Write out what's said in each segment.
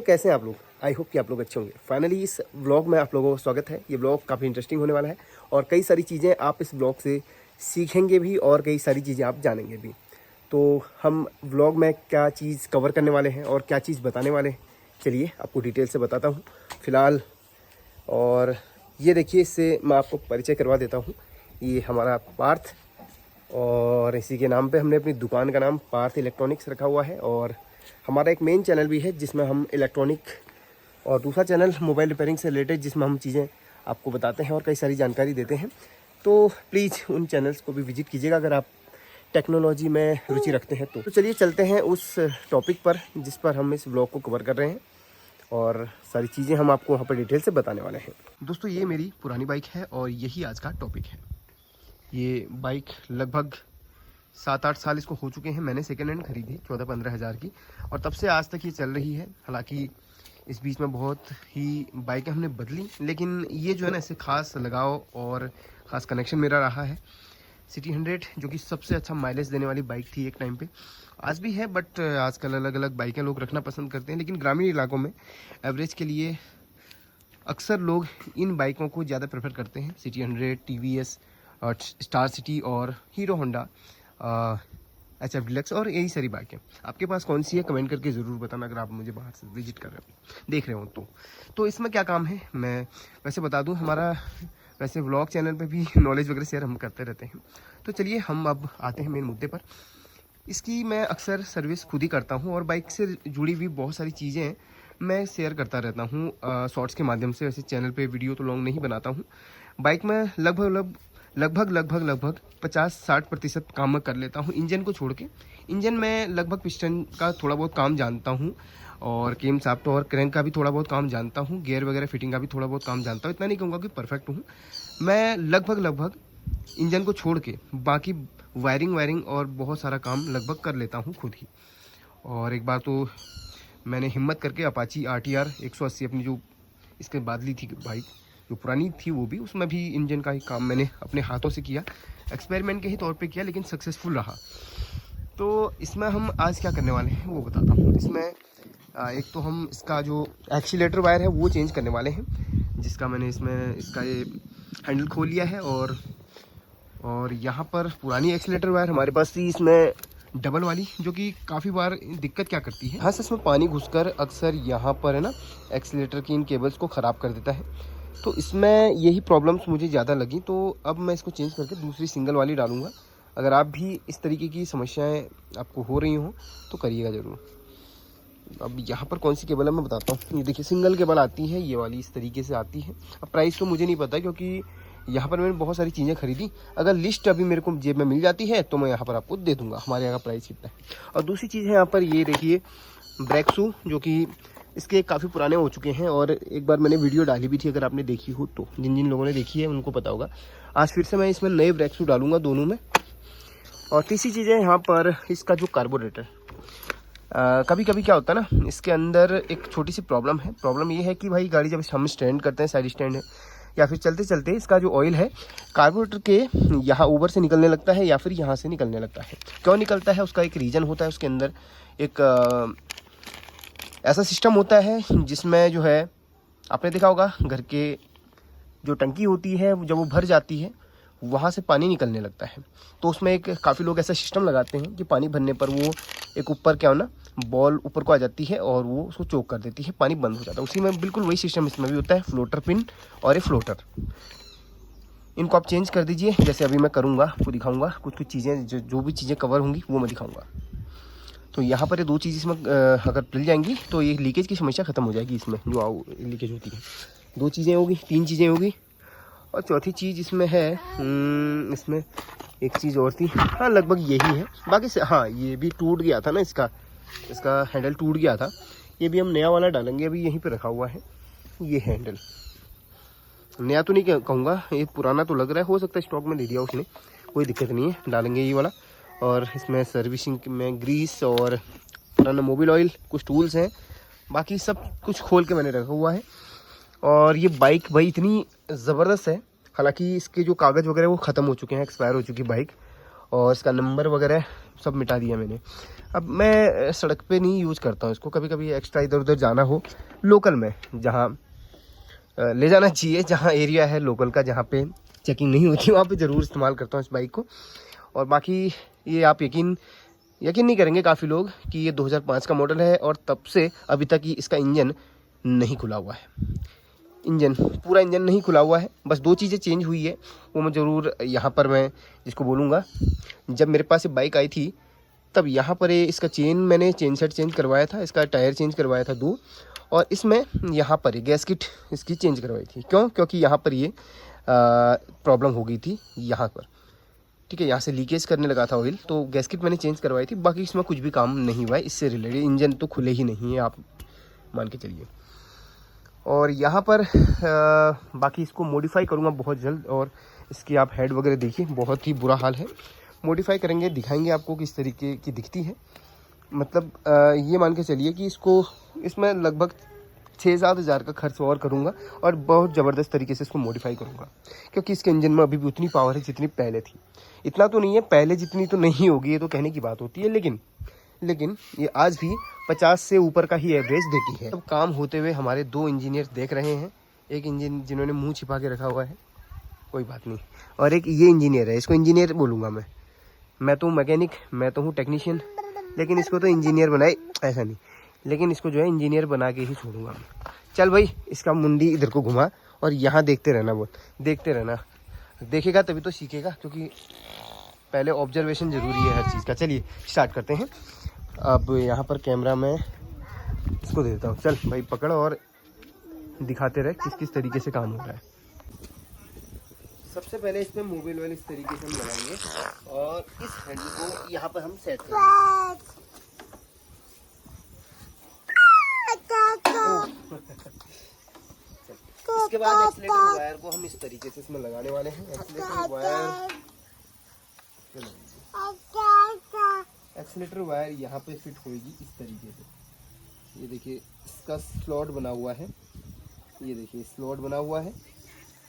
तो कैसे हैं आप लोग? आई होप कि आप लोग अच्छे होंगे। फाइनली इस व्लॉग में आप लोगों को स्वागत है। ये व्लॉग काफ़ी इंटरेस्टिंग होने वाला है और कई सारी चीज़ें आप इस व्लॉग से सीखेंगे भी और कई सारी चीज़ें आप जानेंगे भी। तो हम व्लॉग में क्या चीज़ कवर करने वाले हैं और क्या चीज़ बताने वाले हैं, चलिए आपको डिटेल से बताता हूँ फ़िलहाल। और ये देखिए, इससे मैं आपको परिचय करवा देता हूँ। ये हमारा पार्थ, और इसी के नाम पे हमने अपनी दुकान का नाम पार्थ इलेक्ट्रॉनिक्स रखा हुआ है। और हमारा एक मेन चैनल भी है जिसमें हम इलेक्ट्रॉनिक, और दूसरा चैनल मोबाइल रिपेयरिंग से रिलेटेड जिसमें हम चीज़ें आपको बताते हैं और कई सारी जानकारी देते हैं। तो प्लीज़ उन चैनल्स को भी विजिट कीजिएगा अगर आप टेक्नोलॉजी में रुचि रखते हैं तो चलिए चलते हैं उस टॉपिक पर जिस पर हम इस ब्लॉग को कवर कर रहे हैं और सारी चीज़ें हम आपको वहाँ पर डिटेल से बताने वाले हैं। दोस्तों, ये मेरी पुरानी बाइक है और यही आज का टॉपिक है। ये बाइक लगभग 7-8 साल इसको हो चुके हैं। मैंने सेकेंड हैंड खरीदी 14-15 हज़ार की, और तब से आज तक ये चल रही है। हालांकि इस बीच में बहुत ही बाइकें हमने बदली, लेकिन ये जो है ना, इससे ख़ास लगाव और ख़ास कनेक्शन मेरा रहा है। सिटी 100 जो कि सबसे अच्छा माइलेज देने वाली बाइक थी एक टाइम पे, आज भी है, बट आजकल अलग अलग बाइकें लोग रखना पसंद करते हैं। लेकिन ग्रामीण इलाकों में एवरेज के लिए अक्सर लोग इन बाइकों को ज़्यादा प्रेफर करते हैं। सिटी 100, TVS, स्टार सिटी और हीरो होंडा, HF डिलक्स और यही सारी बाइकें। आपके पास कौन सी है कमेंट करके ज़रूर बताना अगर आप मुझे बाहर से विजिट कर रहे हो, देख रहे हो तो इसमें क्या काम है मैं वैसे बता दूं। हमारा वैसे व्लॉग चैनल पे भी नॉलेज वगैरह शेयर हम करते रहते हैं। तो चलिए हम अब आते हैं मेन मुद्दे पर। इसकी मैं अक्सर सर्विस खुद ही करता हूँ और बाइक से जुड़ी हुई बहुत सारी चीज़ें मैं शेयर करता रहता हूँ शॉर्ट्स के माध्यम से। वैसे चैनल पे वीडियो तो लॉन्ग नहीं बनाता हूँ। बाइक में लगभग 50-60% काम मैं कर लेता हूँ इंजन को छोड़ के। इंजन में लगभग पिस्टन का थोड़ा बहुत काम जानता हूँ और केम शाफ्ट और क्रैंक का भी थोड़ा बहुत काम जानता हूँ। गियर वगैरह फिटिंग का भी थोड़ा बहुत काम जानता हूँ। इतना नहीं कहूँगा कि परफेक्ट हूँ। मैं लगभग इंजन को छोड़ के बाकी वायरिंग और बहुत सारा काम लगभग कर लेता हूँ खुद ही। और एक बार तो मैंने हिम्मत करके अपाची RTR 180 अपनी जो इसके बाद ली थी बाइक, जो पुरानी थी वो भी, उसमें भी इंजन का ही काम मैंने अपने हाथों से किया। एक्सपेरिमेंट के ही तौर पे किया, लेकिन सक्सेसफुल रहा। तो इसमें हम आज क्या करने वाले हैं वो बताता हूँ। इसमें एक तो हम इसका जो एक्सीलेटर वायर है वो चेंज करने वाले हैं, जिसका मैंने इसमें इसका ये हैंडल खोल लिया है। और यहाँ पर पुरानी एक्सीलेटर वायर हमारे पास थी, इसमें डबल वाली, जो कि काफ़ी बार दिक्कत क्या करती है, हाँ, इसमें पानी घुसकर अक्सर यहाँ पर है ना एक्सीलेटर की इन केबल्स को ख़राब कर देता है। तो इसमें यही प्रॉब्लम्स मुझे ज़्यादा लगी, तो अब मैं इसको चेंज करके दूसरी सिंगल वाली डालूंगा। अगर आप भी इस तरीके की समस्याएं आपको हो रही हो तो करिएगा ज़रूर। अब यहाँ पर कौन सी केबल है मैं बताता हूँ। ये देखिए, सिंगल केबल आती है, ये वाली इस तरीके से आती है। अब प्राइस तो मुझे नहीं पता क्योंकि यहाँ पर मैंने बहुत सारी चीज़ें खरीदी। अगर लिस्ट अभी मेरे को जेब में मिल जाती है तो मैं यहाँ पर आपको दे दूँगा हमारे यहाँ का प्राइस कितना है। और दूसरी चीज़ है यहाँ पर, ये देखिए ब्रेक शू, जो कि इसके काफ़ी पुराने हो चुके हैं और एक बार मैंने वीडियो डाली भी थी, अगर आपने देखी हो तो। जिन लोगों ने देखी है उनको पता होगा। आज फिर से मैं इसमें नए ब्रेक शू डालूंगा दोनों में। और तीसरी चीज़ है यहाँ पर इसका जो कार्बोरेटर। कभी कभी क्या होता है ना, इसके अंदर एक छोटी सी प्रॉब्लम है। प्रॉब्लम ये है कि भाई गाड़ी जब हम स्टैंड करते हैं, साइड स्टैंड है या फिर चलते चलते, इसका जो ऑयल है कार्बोरेटर के यहाँ ऊपर से निकलने लगता है या फिर यहाँ से निकलने लगता है। क्यों निकलता है उसका एक रीज़न होता है। उसके अंदर एक ऐसा सिस्टम होता है जिसमें जो है, आपने देखा होगा घर के जो टंकी होती है जब वो भर जाती है वहाँ से पानी निकलने लगता है। तो उसमें एक काफ़ी लोग ऐसा सिस्टम लगाते हैं कि पानी भरने पर वो एक ऊपर क्या हो ना, बॉल ऊपर को आ जाती है और वो उसको चोक कर देती है, पानी बंद हो जाता है। उसी में बिल्कुल वही सिस्टम इसमें भी होता है, फ्लोटर पिन और ये फ्लोटर। इनको आप चेंज कर दीजिए, जैसे अभी मैं करूँगा, आपको दिखाऊँगा कुछ चीज़ें, जो भी चीज़ें कवर होंगी वो मैं दिखाऊँगा। तो यहाँ पर ये दो चीज़ इसमें अगर मिल जाएंगी तो ये लीकेज की समस्या ख़त्म हो जाएगी। इसमें जो लीकेज होती है, 2 चीज़ें होगी, 3 चीज़ें होगी। और चौथी चीज़ इसमें है, इसमें एक चीज़ और थी, हाँ लगभग यही है। बाकी से हाँ, ये भी टूट गया था ना, इसका हैंडल टूट गया था। ये भी हम नया वाला डालेंगे, अभी यहीं पे रखा हुआ है। ये हैंडल नया तो नहीं कहूँगा, ये पुराना तो लग रहा है, हो सकता है स्टॉक में दे दिया उसने, कोई दिक्कत नहीं है, डालेंगे ये वाला। और इसमें सर्विसिंग में ग्रीस और पुराना मोबिल ऑयल, कुछ टूल्स हैं, बाकी सब कुछ खोल के मैंने रखा हुआ है। और ये बाइक भाई इतनी ज़बरदस्त है, हालांकि इसके जो कागज़ वगैरह वो ख़त्म हो चुके हैं, एक्सपायर हो चुकी बाइक। और इसका नंबर वगैरह सब मिटा दिया मैंने। अब मैं सड़क पे नहीं यूज़ करता हूँ इसको, कभी कभी एक्स्ट्रा इधर उधर जाना हो लोकल में, जहाँ ले जाना चाहिए, जहाँ एरिया है लोकल का जहाँ पे चेकिंग नहीं होती, वहाँ पे ज़रूर इस्तेमाल करता हूँ इस बाइक को। और बाकी ये आप यकीन नहीं करेंगे काफ़ी लोग कि ये 2005 का मॉडल है और तब से अभी तक ही इसका इंजन नहीं खुला हुआ है। पूरा इंजन नहीं खुला हुआ है, बस 2 चीज़ें चेंज हुई है, वो मैं ज़रूर यहाँ पर मैं जिसको बोलूँगा। जब मेरे पास ये बाइक आई थी तब यहाँ पर इसका चेन मैंने चेन सेट चेंज करवाया था, इसका टायर चेंज करवाया था 2, और इसमें यहाँ पर गैस किट इसकी चेंज करवाई थी। क्योंकि यहाँ पर ये प्रॉब्लम हो गई थी यहाँ पर, ठीक है, यहाँ से लीकेज करने लगा था ऑयल, तो गैस किट मैंने चेंज करवाई थी। बाकी इसमें कुछ भी काम नहीं हुआ है इससे रिलेटेड, इंजन तो खुले ही नहीं है, आप मान के चलिए। और यहाँ पर बाकी इसको मॉडिफाई करूँगा बहुत जल्द, और इसकी आप हेड वगैरह देखिए, बहुत ही बुरा हाल है। मॉडिफाई करेंगे, दिखाएंगे आपको किस तरीके की दिखती है। मतलब ये मान के चलिए कि इसमें लगभग 6-7 हज़ार का खर्च और करूँगा, और बहुत ज़बरदस्त तरीके से इसको मॉडिफाई करूँगा, क्योंकि इसके इंजन में अभी भी उतनी पावर है जितनी पहले थी। इतना तो नहीं है, पहले जितनी तो नहीं होगी, ये तो कहने की बात होती है, लेकिन ये आज भी 50 से ऊपर का ही एवरेज देती है। अब काम होते हुए हमारे 2 इंजीनियर देख रहे हैं, एक इंजन जिन्होंने मुंह छिपा के रखा हुआ है, कोई बात नहीं, और एक ये इंजीनियर है, इसको इंजीनियर बोलूँगा मैं तो मैकेनिक, मैं तो हूँ टेक्नीशियन, लेकिन इसको तो इंजीनियर बनाए ऐसा नहीं, लेकिन इसको जो है इंजीनियर बना के ही छोड़ूंगा मैं। चल भाई, इसका मुंडी इधर को घुमा और यहाँ देखते रहना, देखते रहना, देखेगा तभी तो सीखेगा, क्योंकि पहले ऑब्जर्वेशन ज़रूरी है हर चीज़ का। चलिए स्टार्ट करते हैं। अब यहाँ पर कैमरा में इसको दे देता हूँ, चल भाई पकड़ और दिखाते रहे किस तरीके से काम हो रहा है। सबसे पहले इसमें मोबाइल वाले इस तरीके से हम लगाएंगे, और इस हैंडल को यहाँ पर हम सेट करेंगे। इसके बाद एक्सीलेटर वायर को हम इस तरीके से इसमें लगाने वाले हैं। एक्सीलेटर वायर यहाँ पे फिट होगी इस तरीके से। ये देखिए इसका स्लॉट बना हुआ है, ये देखिए स्लॉट बना हुआ है,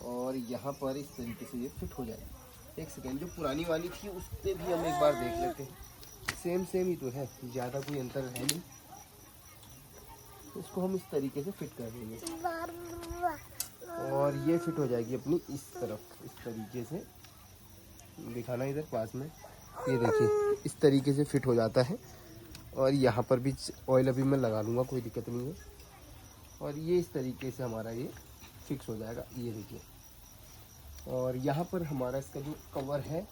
और यहाँ पर इस तरीके से ये फिट हो जाएगा। एक सेकेंड, जो पुरानी वाली थी उस पर भी हम एक बार देख लेते हैं। सेम ही तो है, ज़्यादा कोई अंतर है नहीं। इसको हम इस तरीके से फिट कर देंगे, और ये फिट हो जाएगी अपनी इस तरफ, इस तरीके से दिखाना इधर पास में। ये देखिए इस तरीके से फिट हो जाता है, और यहाँ पर भी ऑयल अभी मैं लगा लूँगा, कोई दिक्कत नहीं है। और ये इस तरीके से हमारा ये फिक्स हो जाएगा, ये देखिए। और यहाँ पर हमारा इसका जो कवर है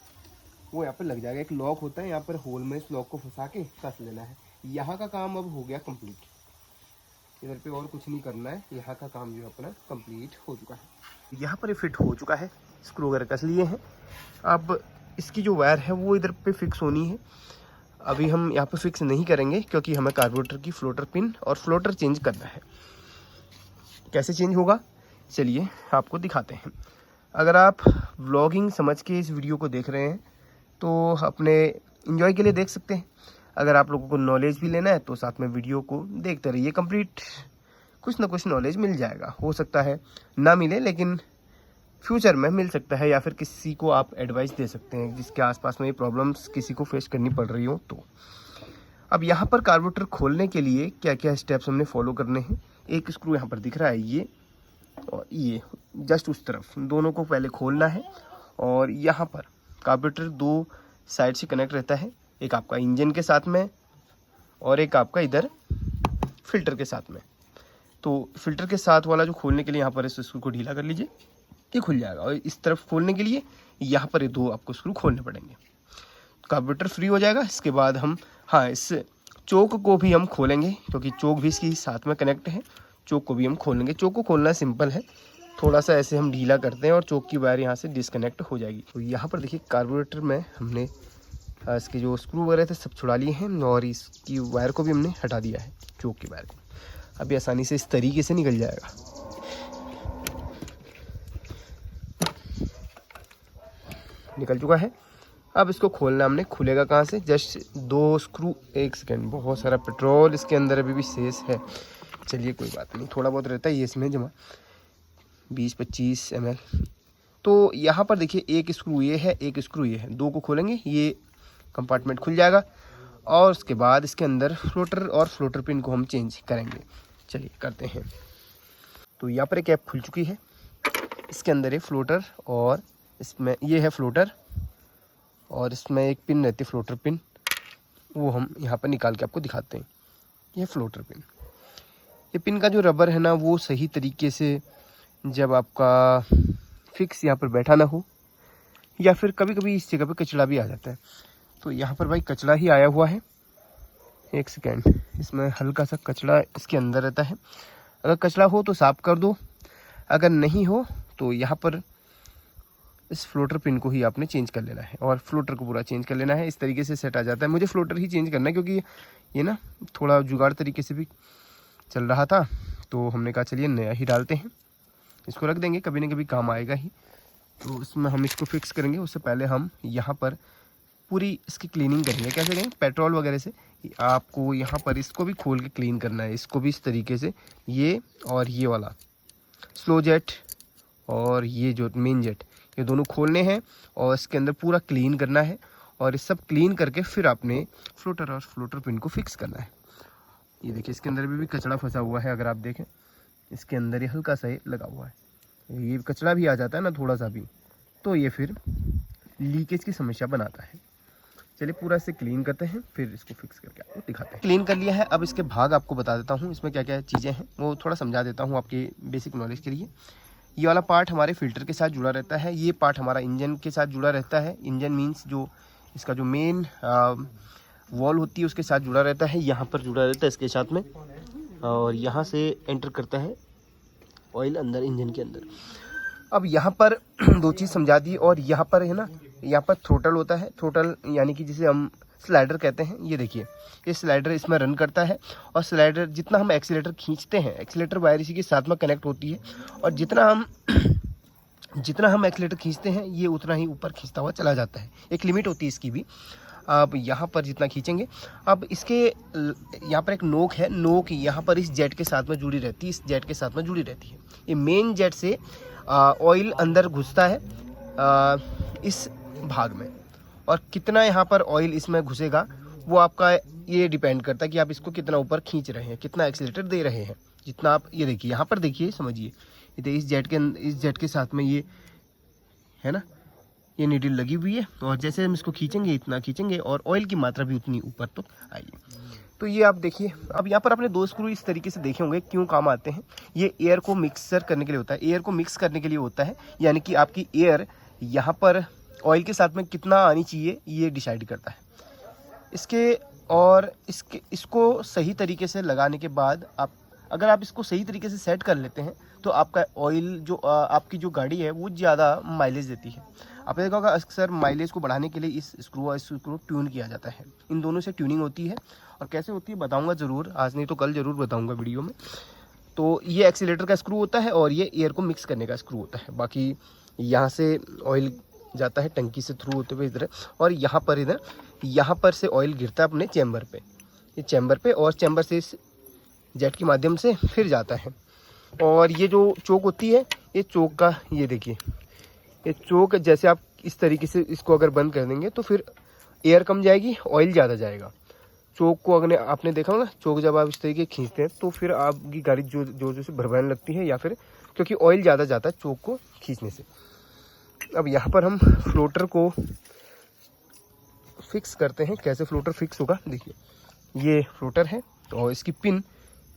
वो यहाँ पर लग जाएगा। एक लॉक होता है यहाँ पर, होल में इस लॉक को फंसा के कस लेना है। यहाँ का काम अब हो गया कंप्लीट, इधर पे और कुछ नहीं करना है। यहाँ का काम जो अपना कंप्लीट हो चुका है, यहाँ पर फिट हो चुका है, स्क्रू वगैरह कस लिए हैं। अब इसकी जो वायर है वो इधर पे फिक्स होनी है। अभी हम यहाँ पे फिक्स नहीं करेंगे, क्योंकि हमें कार्बोरेटर की फ्लोटर पिन और फ्लोटर चेंज करना है। कैसे चेंज होगा चलिए आपको दिखाते हैं। अगर आप व्लॉगिंग समझ के इस वीडियो को देख रहे हैं तो अपने एंजॉय के लिए देख सकते हैं। अगर आप लोगों को नॉलेज भी लेना है तो साथ में वीडियो को देखते रहिए, कंप्लीट कुछ ना कुछ नॉलेज मिल जाएगा। हो सकता है ना मिले, लेकिन फ्यूचर में मिल सकता है, या फिर किसी को आप एडवाइस दे सकते हैं जिसके आसपास में ये प्रॉब्लम्स किसी को फेस करनी पड़ रही हो तो। अब यहाँ पर कार्बोरेटर खोलने के लिए क्या क्या स्टेप्स हमने फॉलो करने हैं। एक स्क्रू यहाँ पर दिख रहा है ये, और ये जस्ट उस तरफ, दोनों को पहले खोलना है। और यहाँ पर कार्बोरेटर 2 साइड से कनेक्ट रहता है, एक आपका इंजन के साथ में और एक आपका इधर फिल्टर के साथ में। तो फिल्टर के साथ वाला जो खोलने के लिए यहाँ पर इस स्क्रू को ढीला कर लीजिए, ये खुल जाएगा। और इस तरफ खोलने के लिए यहाँ पर 2 आपको स्क्रू खोलने पड़ेंगे, कार्बोरेटर फ्री हो जाएगा। इसके बाद हम इस चोक को भी हम खोलेंगे, क्योंकि चोक भी इसकी साथ में कनेक्ट है। चोक को भी हम खोलेंगे। चोक को खोलना सिंपल है, थोड़ा सा ऐसे हम ढीला करते हैं और चोक की वायर यहाँ से डिस्कनेक्ट हो जाएगी। तो यहाँ पर देखिए कार्बोरेटर में हमने इसके जो स्क्रू वगैरह थे सब छुड़ा लिए हैं, और इसकी वायर को भी हमने हटा दिया है, चोक की वायर को। अभी आसानी से इस तरीके से निकल जाएगा। निकल चुका है। अब इसको खोलना हमने, खुलेगा कहाँ से, जस्ट 2 स्क्रू। एक सेकेंड, बहुत सारा पेट्रोल इसके अंदर अभी भी शेष है। चलिए कोई बात नहीं, थोड़ा बहुत रहता है ये इसमें जमा, 20-25 ml। तो यहाँ पर देखिए एक स्क्रू ये है, एक स्क्रू ये है, 2 को खोलेंगे, ये कंपार्टमेंट खुल जाएगा और उसके बाद इसके अंदर फ्लोटर और फ्लोटर पिन को हम चेंज करेंगे। चलिए करते हैं। तो यहाँ पर एक कैप खुल चुकी है, इसके अंदर है फ्लोटर और इसमें ये है फ्लोटर और इसमें एक पिन रहती है फ्लोटर पिन, वो हम यहाँ पर निकाल के आपको दिखाते हैं। ये फ्लोटर पिन, ये पिन का जो रबर है ना वो सही तरीके से जब आपका फिक्स यहाँ पर बैठा ना हो या फिर कभी कभी इस जगह पे कचड़ा भी आ जाता है। तो यहाँ पर भाई कचड़ा ही आया हुआ है, एक सेकेंड, इसमें हल्का सा कचड़ा इसके अंदर रहता है। अगर कचड़ा हो तो साफ़ कर दो, अगर नहीं हो तो यहाँ पर इस फ्लोटर पिन को ही आपने चेंज कर लेना है और फ्लोटर को पूरा चेंज कर लेना है। इस तरीके से सेट आ जाता है। मुझे फ्लोटर ही चेंज करना है क्योंकि ये ना थोड़ा जुगाड़ तरीके से भी चल रहा था, तो हमने कहा चलिए नया ही डालते हैं, इसको रख देंगे, कभी ना कभी काम आएगा ही। तो इसमें हम इसको फिक्स करेंगे, उससे पहले हम यहाँ पर पूरी इसकी क्लीनिंग करेंगे। कैसे करेंगे? पेट्रोल वगैरह से आपको यहाँ पर इसको भी खोल के क्लीन करना है, इसको भी इस तरीके से, ये और ये वाला स्लो जेट और ये जो मेन जेट, ये दोनों खोलने हैं और इसके अंदर पूरा क्लीन करना है और इस सब क्लीन करके फिर आपने फ्लोटर और फ्लोटर पिन को फिक्स करना है। ये देखिए इसके अंदर भी कचड़ा फंसा हुआ है, अगर आप देखें इसके अंदर ये हल्का सा लगा हुआ है, ये कचड़ा भी आ जाता है ना थोड़ा सा भी, तो ये फिर लीकेज की समस्या बनाता है। चलिए पूरा इसे क्लीन करते हैं, फिर इसको फिक्स करके आपको दिखाते हैं। क्लीन कर लिया है, अब इसके भाग आपको बता देता हूँ, इसमें क्या क्या चीज़ें हैं वो थोड़ा समझा देता हूँ आपके बेसिक नॉलेज के लिए। ये वाला पार्ट हमारे फिल्टर के साथ जुड़ा रहता है, ये पार्ट हमारा इंजन के साथ जुड़ा रहता है। इंजन मीन्स जो इसका जो मेन वॉल होती है उसके साथ जुड़ा रहता है, यहाँ पर जुड़ा रहता है इसके साथ में, और यहाँ से एंटर करता है ऑयल अंदर इंजन के अंदर। अब यहाँ पर दो चीज़ समझा दी, और यहाँ पर है ना, यहाँ पर थ्रोटल होता है, थ्रोटल यानी कि जिसे हम स्लाइडर कहते हैं। ये देखिए ये स्लाइडर इसमें रन करता है, और स्लाइडर जितना हम एक्सीलेटर खींचते हैं, एक्सीलेटर वायर इसी के साथ में कनेक्ट होती है, और जितना हम एक्सीलेटर खींचते हैं ये उतना ही ऊपर खींचता हुआ चला जाता है। एक लिमिट होती है इसकी भी। अब यहाँ पर जितना खींचेंगे, अब इसके यहाँ पर एक नोक है, नोक यहाँ पर इस जेट के साथ में जुड़ी रहती है, इस जेट के साथ में जुड़ी रहती है। ये मेन जेट से ऑयल अंदर घुसता है इस भाग में, और कितना यहाँ पर ऑयल इसमें घुसेगा वो आपका ये डिपेंड करता है कि आप इसको कितना ऊपर खींच रहे हैं, कितना एक्सीलेटर दे रहे हैं। जितना आप ये देखिए यहाँ पर देखिए, समझिए, ये इस जेट के साथ में ये है ना, ये नीडल लगी हुई है, और जैसे हम इसको खींचेंगे इतना खींचेंगे और ऑयल की मात्रा भी उतनी ऊपर तो आएगी। तो ये आप देखिए, अब यहाँ पर आपने दो स्क्रू इस तरीके से देखे होंगे, क्यों काम आते हैं। ये एयर को मिक्सर करने के लिए होता है, एयर को मिक्स करने के लिए होता है, यानी कि आपकी एयर यहाँ पर ऑयल के साथ में कितना आनी चाहिए ये डिसाइड करता है इसके। और इसको सही तरीके से लगाने के बाद अगर आप इसको सही तरीके से सेट कर लेते हैं तो आपका ऑयल जो आपकी जो गाड़ी है वो ज़्यादा माइलेज देती है। आपने देखा होगा अक्सर माइलेज को बढ़ाने के लिए इस स्क्रू ट्यून किया जाता है। इन दोनों से ट्यूनिंग होती है, और कैसे होती है बताऊंगा ज़रूर, आज नहीं तो कल ज़रूर बताऊंगा वीडियो में। तो ये एक्सीलेटर का स्क्रू होता है और ये एयर को मिक्स करने का स्क्रू होता है। बाकी यहाँ से ऑयल जाता है टंकी से थ्रू होते हुए इधर, और यहाँ पर से ऑयल गिरता है अपने चैम्बर पे, ये चैम्बर पे, और चैम्बर से इस जेट के माध्यम से फिर जाता है। और ये जो चोक होती है, ये चोक का, ये देखिए ये चोक, जैसे आप इस तरीके से इसको अगर बंद कर देंगे तो फिर एयर कम जाएगी, ऑयल ज़्यादा जाएगा। चोक को अगर आपने देखा होगा, चोक जब आप इस तरीके खींचते हैं तो फिर आपकी गाड़ी जो से भरभाने लगती है, या फिर क्योंकि ऑयल ज़्यादा जाता है चोक को खींचने से। अब यहाँ पर हम फ्लोटर को फिक्स करते हैं। कैसे फ्लोटर फिक्स होगा, देखिए ये फ्लोटर है और इसकी पिन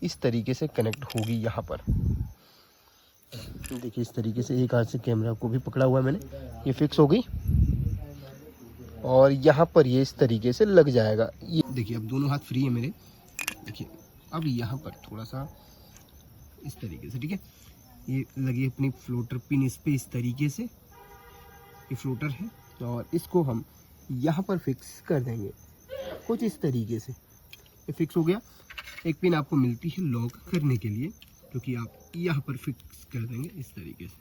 इस तरीके से कनेक्ट होगी यहाँ पर। देखिए इस तरीके से, एक हाथ से कैमरा को भी पकड़ा हुआ है मैंने, ये फिक्स हो गई, और यहाँ पर ये इस तरीके से लग जाएगा। ये देखिए अब दोनों हाथ फ्री है मेरे, देखिए अब यहाँ पर थोड़ा सा इस तरीके से, ठीक है, ये लगी अपनी फ्लोटर पिन इस पे, इस तरीके से ये फ्लोटर है, और इसको हम यहाँ पर फिक्स कर देंगे कुछ इस तरीके से। ये फिक्स हो गया। एक पिन आपको मिलती है लॉक करने के लिए, क्योंकि आप यहाँ पर फिक्स कर देंगे इस तरीके से।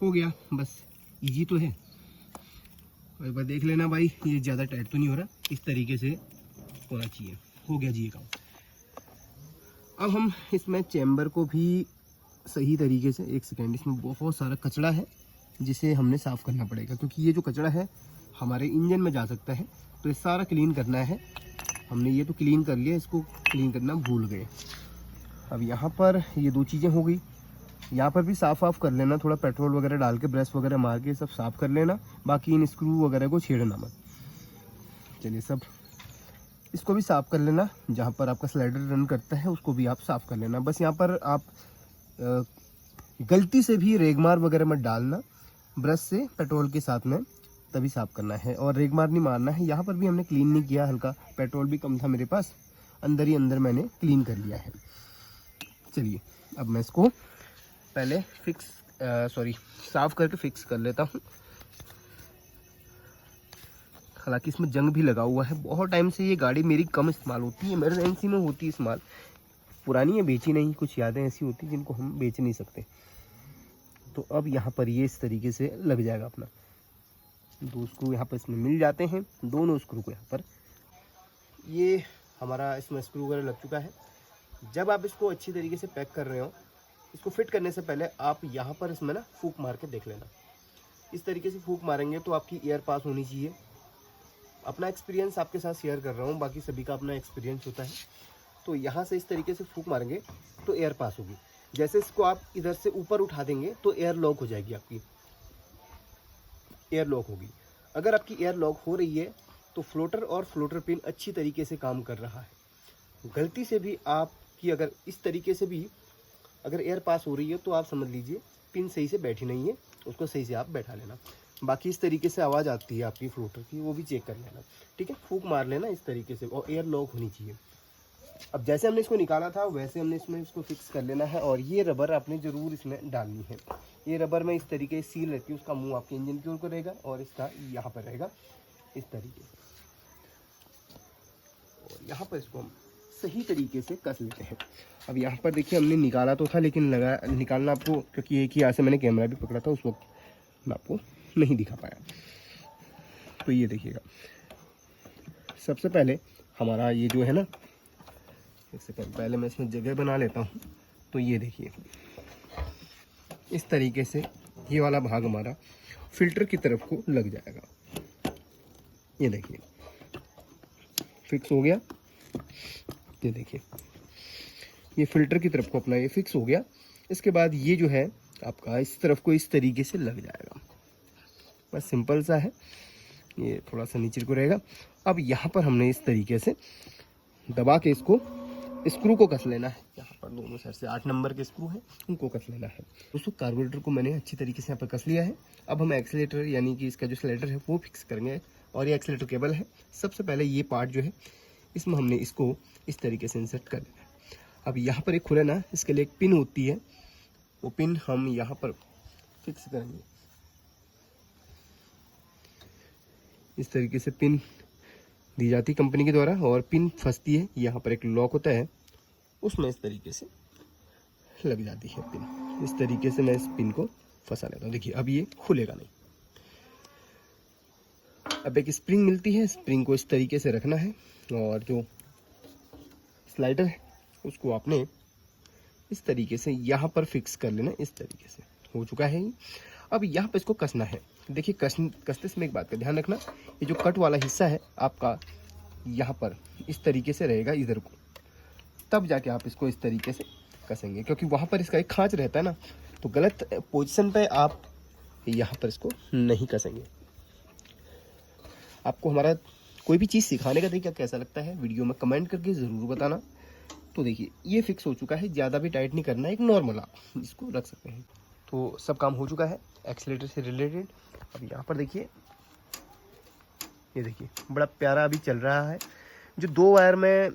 हो गया, बस इजी तो है। और एक बार देख लेना भाई, ये ज़्यादा टाइट तो नहीं हो रहा, इस तरीके से होना चाहिए। हो गया जी ये काम। अब हम इसमें चैम्बर को भी सही तरीके से, एक सेकेंड, इसमें बहुत सारा कचरा है जिसे हमने साफ़ करना पड़ेगा, क्योंकि ये जो कचरा है हमारे इंजन में जा सकता है। तो ये सारा क्लीन करना है। हमने ये तो क्लीन कर लिया, इसको क्लीन करना भूल गए। अब यहाँ पर ये 2 चीज़ें हो गई। यहाँ पर भी साफ़ कर लेना, थोड़ा पेट्रोल वगैरह डाल के ब्रश वगैरह मार के सब साफ़ कर लेना। बाकी इन स्क्रू वगैरह को छेड़ना मत। चलिए सब इसको भी साफ़ कर लेना। जहाँ पर आपका स्लाइडर रन करता है उसको भी आप साफ़ कर लेना। बस यहाँ पर आप गलती से भी रेगमार वगैरह मत डालना ब्रश से पेट्रोल के साथ में, तभी साफ़ करना है। और रेगमार नहीं मारना है। यहाँ पर भी हमने क्लीन नहीं किया, हल्का पेट्रोल भी कम था मेरे पास, अंदर ही अंदर मैंने क्लीन कर लिया है। चलिए अब मैं इसको पहले साफ़ करके फिक्स कर लेता हूँ। हालांकि इसमें जंग भी लगा हुआ है। बहुत टाइम से ये गाड़ी मेरी कम इस्तेमाल होती है, इमरजेंसी में होती है इस्तेमाल। पुरानी है, बेची नहीं, कुछ यादें ऐसी होती हैं जिनको हम बेच नहीं सकते। तो अब यहाँ पर ये इस तरीके से लग जाएगा अपना। 2 स्क्रू यहाँ पर इसमें मिल जाते हैं, दोनों स्क्रू को यहाँ पर। ये हमारा इसमें स्क्रू वगैरह लग चुका है। जब आप इसको अच्छी तरीके से पैक कर रहे हो, इसको फिट करने से पहले आप यहाँ पर इसमें ना फूंक मार के देख लेना। इस तरीके से फूंक मारेंगे तो आपकी एयर पास होनी चाहिए। अपना एक्सपीरियंस आपके साथ शेयर कर रहा हूँ, बाकी सभी का अपना एक्सपीरियंस होता है। तो यहाँ से इस तरीके से फूंक मारेंगे तो एयर पास होगी। जैसे इसको आप इधर से ऊपर उठा देंगे तो एयर लॉक हो जाएगी, आपकी एयर लॉक होगी। अगर आपकी एयर लॉक हो रही है तो फ्लोटर और फ्लोटर पिन अच्छी तरीके से काम कर रहा है। गलती से भी आपकी अगर इस तरीके से भी अगर एयर पास हो रही है तो आप समझ लीजिए पिन सही से बैठी नहीं है, उसको सही से आप बैठा लेना। बाकी इस तरीके से आवाज़ आती है आपकी फ्लोटर की, वो भी चेक कर लेना, ठीक है। फूंक मार लेना इस तरीके से और एयर लॉक होनी चाहिए। अब जैसे हमने इसको निकाला था वैसे हमने इसमें इसको फिक्स कर लेना है। और ये रबर आपने ज़रूर इसमें डालनी है। ये रबर में इस तरीके से सील रहती है, उसका मुंह आपके इंजन की ओर को रहेगा और इसका यहाँ पर रहेगा इस तरीके से। और यहाँ पर इसको हम सही तरीके से कस लेते हैं। अब यहाँ पर देखिए हमने निकाला तो था, लेकिन निकालना आपको, क्योंकि एक ही हाथ से मैंने कैमरा भी पकड़ा था, उस वक्त मैं आपको नहीं दिखा पाया। तो ये देखिएगा, सबसे पहले हमारा ये जो है ना, इससे पहले मैं इसमें जगह बना लेता हूँ। तो ये देखिए इस तरीके से ये वाला भाग हमारा फिल्टर की तरफ को लग जाएगा। ये देखिए फिक्स हो गया। ये देखिए ये फिल्टर की तरफ को अपना ये फिक्स हो गया। इसके बाद ये जो है आपका इस तरफ को इस तरीके से लग जाएगा। बस सिंपल सा है, ये थोड़ा सा नीचे को रहेगा। अब यहाँ पर हमने इस तरीके से दबा के इसको स्क्रू को कस लेना है। यहाँ पर दोनों साइड से 8 नंबर के स्क्रू हैं, उनको कस लेना है। दोस्तों कार्बोरेटर को मैंने अच्छी तरीके से यहाँ पर कस लिया है। अब हम एक्सीलेटर यानी कि इसका जो स्लाइडर है वो फिक्स करेंगे। और ये एक्सीलेटर केबल है। सबसे पहले ये पार्ट जो है इसमें हमने इसको इस तरीके से इंसर्ट कर देना है। अब यहाँ पर एक खुला ना, इसके लिए एक पिन होती है, वो पिन हम यहाँ पर फिक्स करेंगे। इस तरीके से पिन दी जाती है कंपनी के द्वारा और पिन फंसती है। यहाँ पर एक लॉक होता है, उसमें इस तरीके से लग जाती है पिन। इस तरीके से मैं इस पिन को फंसा लेता हूँ। देखिए अब ये खुलेगा नहीं। अब एक स्प्रिंग मिलती है, स्प्रिंग को इस तरीके से रखना है और जो स्लाइडर है उसको आपने इस तरीके से यहाँ पर फिक्स कर लेना। इस तरीके से हो चुका है ये। अब यहाँ पर इसको कसना है। देखिए कसते समय एक बात का ध्यान रखना, ये जो कट वाला हिस्सा है आपका यहाँ पर इस तरीके से रहेगा इधर को, तब जाके आप इसको इस तरीके से कसेंगे। क्योंकि वहाँ पर इसका एक खांच रहता है ना, तो गलत पोजीशन पे आप यहाँ पर इसको नहीं कसेंगे। आपको हमारा कोई भी चीज़ सिखाने का तरीका कैसा लगता है वीडियो में कमेंट करके ज़रूर बताना। तो देखिए ये फिक्स हो चुका है, ज़्यादा भी टाइट नहीं करना है, एक नॉर्मल आप इसको रख सकते हैं। तो सब काम हो चुका है एक्सीलेटर से रिलेटेड। अब यहाँ पर देखिए, ये देखिए बड़ा प्यारा अभी चल रहा है। जो 2 वायर में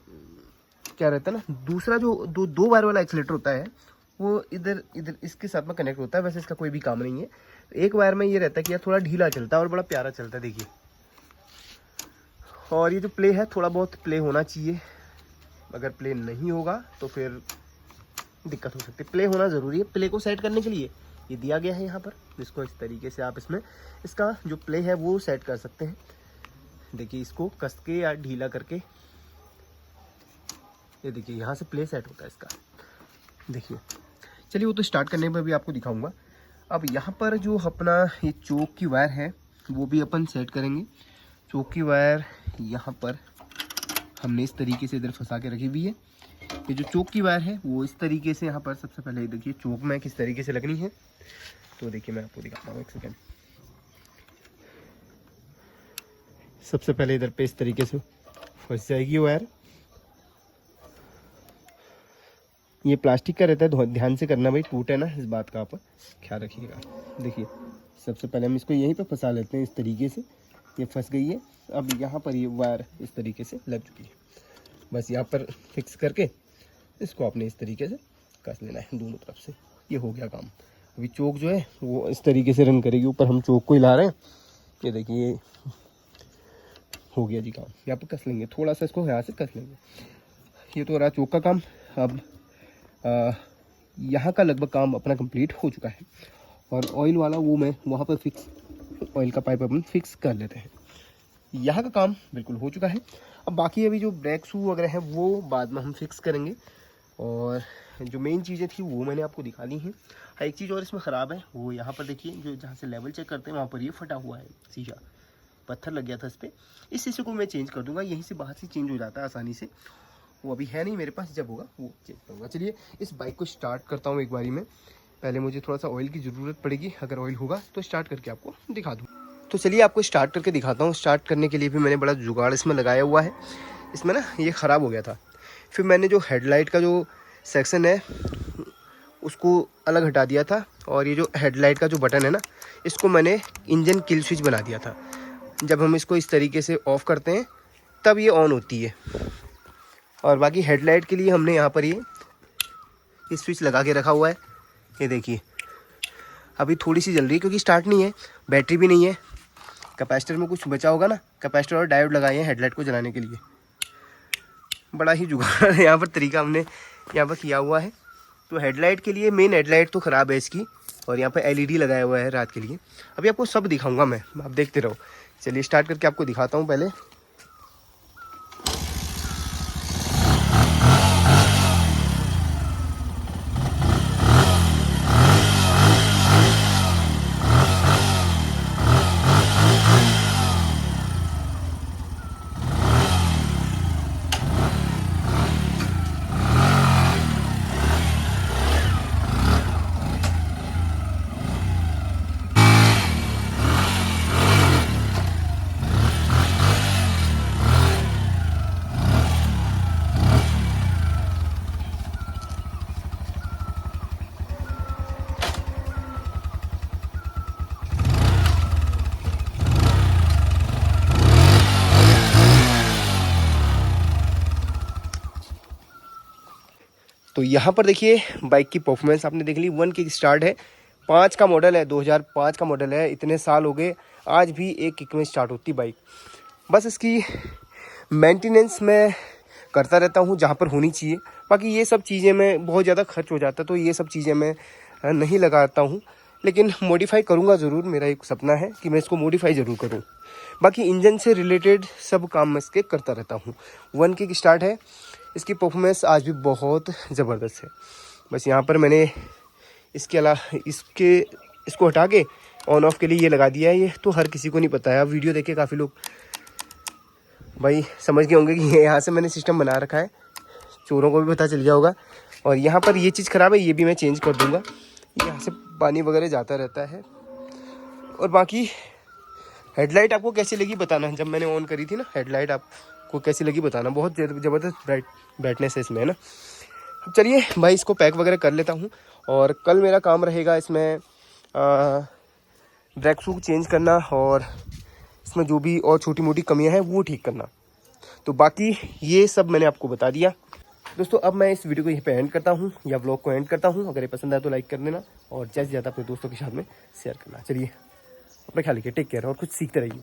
क्या रहता है ना, दूसरा जो दो वायर वाला एक्सीलेटर होता है वो इधर इसके साथ में कनेक्ट होता है। वैसे इसका कोई भी काम नहीं है। एक वायर में ये रहता है कि यार थोड़ा ढीला चलता है और बड़ा प्यारा चलता है। देखिए, और ये जो प्ले है थोड़ा बहुत प्ले होना चाहिए। अगर प्ले नहीं होगा तो फिर दिक्कत हो सकती है। प्ले होना ज़रूरी है। प्ले को सेट करने के लिए ये दिया गया है यहाँ पर, जिसको इस तरीके से आप इसमें इसका जो प्ले है वो सेट कर सकते हैं। देखिए इसको कस के या ढीला करके, ये देखिए यहाँ से प्ले सेट होता है इसका। देखिए चलिए वो तो स्टार्ट करने में भी आपको दिखाऊंगा। अब यहाँ पर जो अपना ये चोक की वायर है वो भी अपन सेट करेंगे। चोक की वायर यहाँ पर हमने इस तरीके से इधर फंसा के रखी हुई है। ये जो चोक की वायर है वो इस तरीके से यहाँ पर सबसे पहले देखिए चोक में किस तरीके से लगनी है। तो देखिए मैं आपको दिखाता हूँ, एक सेकेंड। सबसे पहले इधर पे इस तरीके से फंस जाएगी वायर। ये प्लास्टिक का रहता है, ध्यान से करना भाई, टूटे ना, इस बात का आप ख्याल रखिएगा। देखिए सबसे पहले हम इसको यहीं पे फंसा लेते हैं इस तरीके से। ये फंस गई है। अब यहाँ पर ये वायर इस तरीके से लग चुकी है। बस यहाँ पर फिक्स करके इसको आपने इस तरीके से कस लेना है दोनों तरफ से। ये हो गया काम। अभी चोक जो है वो इस तरीके से रन करेगी। ऊपर हम चोक को हिला रहे हैं। ये देखिए हो गया जी काम। यहाँ पर कस लेंगे, थोड़ा सा इसको यहाँ से कस लेंगे। ये तो रहा चोक का काम। अब यहाँ का लगभग काम अपना कंप्लीट हो चुका है। और ऑयल वाला वो मैं वहाँ पर फिक्स, ऑयल का पाइप अपन फिक्स कर लेते हैं। यहाँ का काम बिल्कुल हो चुका है। अब बाकी अभी जो ब्रेक शू वगैरह है वो बाद में हम फिक्स करेंगे। और जो मेन चीज़ें थी वो मैंने आपको दिखा दी हैं। हाँ, एक चीज़ और इसमें ख़राब है, वो यहाँ पर देखिए, जो जहाँ से लेवल चेक करते हैं वहाँ पर ये फटा हुआ है शीशा, पत्थर लग गया था इस पर। इस शीशे को मैं चेंज कर दूँगा, यहीं से बाहर से चेंज हो जाता है आसानी से। वो अभी है नहीं मेरे पास, जब होगा वो चेक करूँगा। चलिए इस बाइक को स्टार्ट करता हूँ एक बारी में। पहले मुझे थोड़ा सा ऑयल की ज़रूरत पड़ेगी, अगर ऑयल होगा तो स्टार्ट करके आपको दिखा दूँ। तो चलिए आपको स्टार्ट करके दिखाता हूँ। स्टार्ट करने के लिए भी मैंने बड़ा जुगाड़ इसमें लगाया हुआ है। इसमें ना ये ख़राब हो गया था, फिर मैंने जो हेडलाइट का जो सेक्शन है उसको अलग हटा दिया था। और ये जो हेडलाइट का जो बटन है ना, इसको मैंने इंजन किल स्विच बना दिया था। जब हम इसको इस तरीके से ऑफ़ करते हैं तब ये ऑन होती है। और बाकी हेडलाइट के लिए हमने यहाँ पर ये स्विच लगा के रखा हुआ है। ये देखिए अभी थोड़ी सी जल रही है क्योंकि स्टार्ट नहीं है, बैटरी भी नहीं है। कैपेसिटर में कुछ बचा होगा ना, कैपेसिटर और डायोड लगाए हैं हेडलाइट को जलाने के लिए। बड़ा ही जुगाड़ यहाँ पर तरीका हमने यहाँ पर किया हुआ है। तो हेडलाइट के लिए, मेन हेडलाइट तो ख़राब है इसकी, और यहाँ पर एलईडी लगाया हुआ है रात के लिए। अभी आपको सब दिखाऊंगा मैं, आप देखते रहो। चलिए स्टार्ट करके आपको दिखाता हूँ पहले। तो यहाँ पर देखिए बाइक की परफॉर्मेंस आपने देख ली। 1 किक स्टार्ट है, 5 का मॉडल है, 2005 का मॉडल है। इतने साल हो गए, आज भी 1 किक में स्टार्ट होती बाइक। बस इसकी मेंटेनेंस मैं करता रहता हूँ जहाँ पर होनी चाहिए। बाकी ये सब चीज़ें में बहुत ज़्यादा खर्च हो जाता है, तो ये सब चीज़ें मैं नहीं लगाता हूँ। लेकिन मॉडिफाई करूँगा ज़रूर, मेरा एक सपना है कि मैं इसको मॉडिफाई ज़रूर करूँ। बाकी इंजन से रिलेटेड सब काम मैं इसके करता रहता हूँ। 1 किक स्टार्ट है, इसकी परफॉर्मेंस आज भी बहुत ज़बरदस्त है। बस यहाँ पर मैंने इसके अलावा इसको हटा के ऑन ऑफ के लिए ये लगा दिया है। ये तो हर किसी को नहीं पता है। अब वीडियो देख के काफ़ी लोग भाई समझ गए होंगे कि ये यहाँ से मैंने सिस्टम बना रखा है, चोरों को भी पता चल गया होगा। और यहाँ पर ये चीज़ ख़राब है, ये भी मैं चेंज कर दूँगा। यहाँ से पानी वगैरह जाता रहता है। और बाकी हेडलाइट आपको कैसी लगी बताना, जब मैंने ऑन करी थी ना हेडलाइट, आपको कैसी लगी बताना। बहुत ज़बरदस्त ब्राइटनेस है इसमें, है ना। अब चलिए भाई इसको पैक वगैरह कर लेता हूँ। और कल मेरा काम रहेगा इसमें ब्रेक शू चेंज करना, और इसमें जो भी और छोटी मोटी कमियां हैं वो ठीक करना। तो बाकी ये सब मैंने आपको बता दिया। दोस्तों अब मैं इस वीडियो को यहीं पे एंड करता हूँ, या व्लॉग को एंड करता हूँ। अगर ये पसंद आए तो लाइक कर देना, और ज़्यादा से ज़्यादा अपने दोस्तों के साथ में शेयर करना। चलिए अपना ख्याल रखिए, टेक केयर, और कुछ सीखते रहिए।